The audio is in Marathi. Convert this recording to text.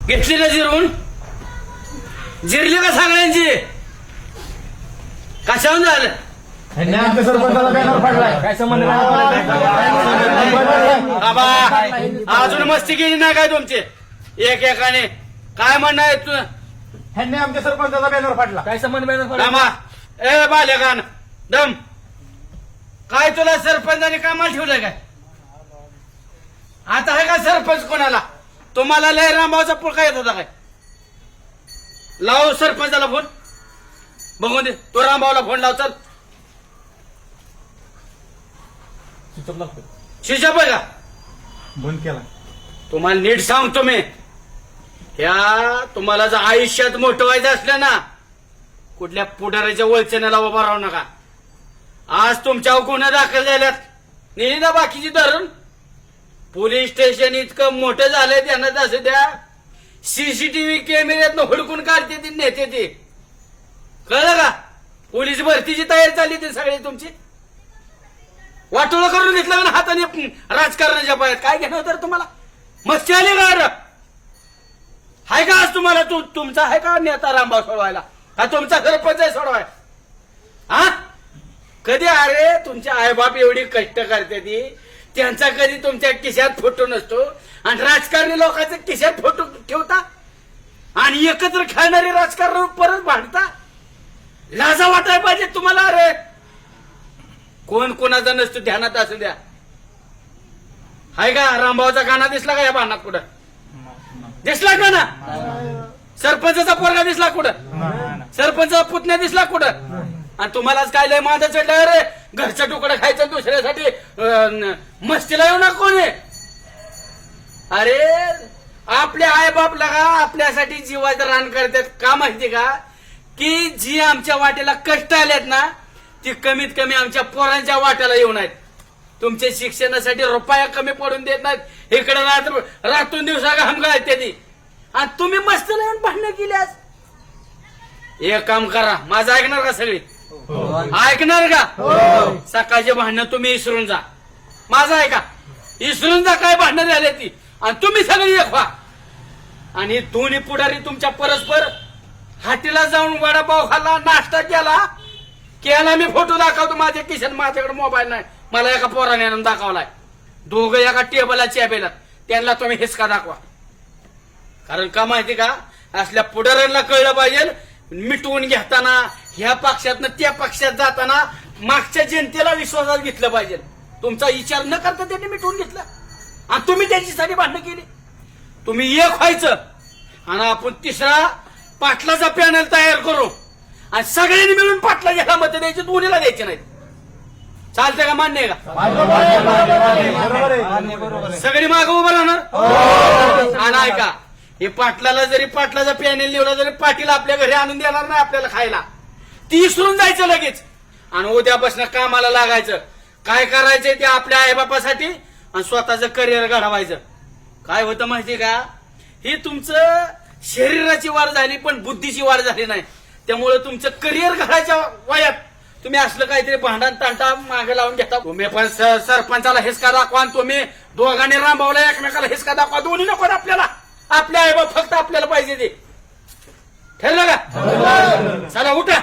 घेतली का जिरवून? जिरली का सगळ्यांची? कशाहून झालं? आमच्या सरपंचाला बॅनर फाडलाय. काय संबंध? बाबा अजून मस्ती केली नाही काय तुमची एकेकाने? काय म्हणणं आहे तू? ह्यांनी आमच्या सरपंचाचा बॅनर फाडला. काय संबंध बॅनर रामा ए बालेकान दम काय तुला सरपंचाने कामाला ठेवलंय काय? आता आहे का सरपंच कोणाला? तुम्हाला लय रामभाऊचा पुळका येत होता काय? लाव सरपंचाला फोन बघून दे. तो रामभाऊला फोन लाव. चल शिशप आहे का? बंद केला. तुम्हाला नीट सांगतो मी, ह्या तुम्हाला जर आयुष्यात मोठं व्हायचं असलं ना, कुठल्या पुढाऱ्याच्या वळचण्याला उभा राहू नका. आज तुमच्यावर गुन्हे दाखल झाल्यात, नेली ना बाकीची धरून. पोलीस स्टेशन इतकं मोठं झालंय त्यांना तसं द्या सीसीटीव्ही कॅमेऱ्यात हुडकून काढते ती नेते ती. कळलं का? पोलीस भरतीची तयारी चालली ती सगळी तुमची. वाटोळं करून घेतलं ना हाताने राजकारणाच्या पायात. काय घेणं तर तुम्हाला मस्ती आली का? हाय का आज तुम्हाला तुमचा आहे का नेता रामभाऊ सोडवायला? हा तुमचा सरपंच आहे सोडवाय? हा कधी? अरे तुमच्या आईबाप एवढी कष्ट करते ती, त्यांचा कधी तुमच्या खिशात फोटो नसतो आणि राजकारणी लोकांच्या खिशात फोटो ठेवता आणि एकत्र खेळणारे राजकारण परत भांडता. लाजा वाटायला पाहिजे तुम्हाला. अरे कोण कोणाचा नसतो ध्यानात असू द्या. हाय का रामभाऊचा गाणा दिसला का या भांडणात? कुठं दिसला का ना? सरपंचाचा पोरगा दिसला कुठं? सरपंचाचा पुतण्या दिसला कुठं? आणि तुम्हालाच काय लय माझं चढलं रे? घरचा तुकडा खायचा दुसऱ्यासाठी मस्तीला येऊ ना कोणी? अरे आपल्या आईबाप लगा आपल्यासाठी जीवाचं रान करतात का माहिती का? की जी आमच्या वाटेला कष्ट आलेत ना, ती कमीत कमी आमच्या पोरांच्या वाट्याला येऊन आहेत. तुमच्या शिक्षणासाठी रुपया कमी पडून देत नाहीत. इकडे रातून दिवसा घाम घालते ती आणि तुम्ही मस्त येऊन भांडणं केली. आज एक काम करा, माझं ऐकणार का? सगळी ऐकणार का? सकाळचे भांडणं तुम्ही विसरून जा. माझं ऐका, विसरून जा काय भांडणं झाले ती आणि तुम्ही सगळी एक व्हा. आणि दोन्ही पुढारी तुमच्या परस्पर हाटीला जाऊन वडापाव खाल्ला, नाश्ता केला मी फोटो दाखवतो. माझ्या किशन माझ्याकडे मोबाईल नाही, मला एका पोराने आणून दाखवलाय. दोघं एका टेबलला चॅपेला, त्यांना तुम्ही हिसका दाखवा. कारण का माहिती का? असल्या पुढाऱ्यांना कळलं पाहिजे मिटवून घेताना, ह्या पक्षातनं त्या पक्षात जाताना मागच्या जनतेला विश्वासात घेतलं पाहिजे. तुमचा विचार न करता त्यांनी मिटवून घेतलं आणि तुम्ही त्यांच्यासाठी भांडणं केली. तुम्ही एक व्हायचं आणि आपण तिसरा पाटलाचा पॅनल तयार करू आणि सगळ्यांनी मिळून पाटला ज्याला मत द्यायचे दोन्हीला द्यायचे नाहीत. चालतंय का? मान्य आहे का? सगळी मागं उभं राहणार. आणि ऐका, हे पाटलाला जरी पाटलाचा पॅनल निवडला तरी पाटील आपल्या घरी आणून देणार नाही आपल्याला खायला. ती विसरून जायचं लगेच आणि उद्यापासून कामाला लागायचं. काय करायचंय ते आपल्या आईबापासाठी आणि स्वतःचं करिअर घडवायचं. काय होतं माहितीये का? ही तुमचं शरीराची वाढ झाली पण बुद्धीची वाढ झाली नाही. त्यामुळे तुमचं करिअर घडायच्या वयात तुम्ही असलं काहीतरी भांडण तांटा मागे लावून घेता. तुम्ही पण सरपंचाला हिसका दाखवा आणि तुम्ही दोघांनी रामभाऊला एकमेकाला हिसका दाखवा. दोन्ही नको आपल्याला. आपल्या आईबाप फक्त आपल्याला पाहिजे ते. ठरलं का? चला उठा.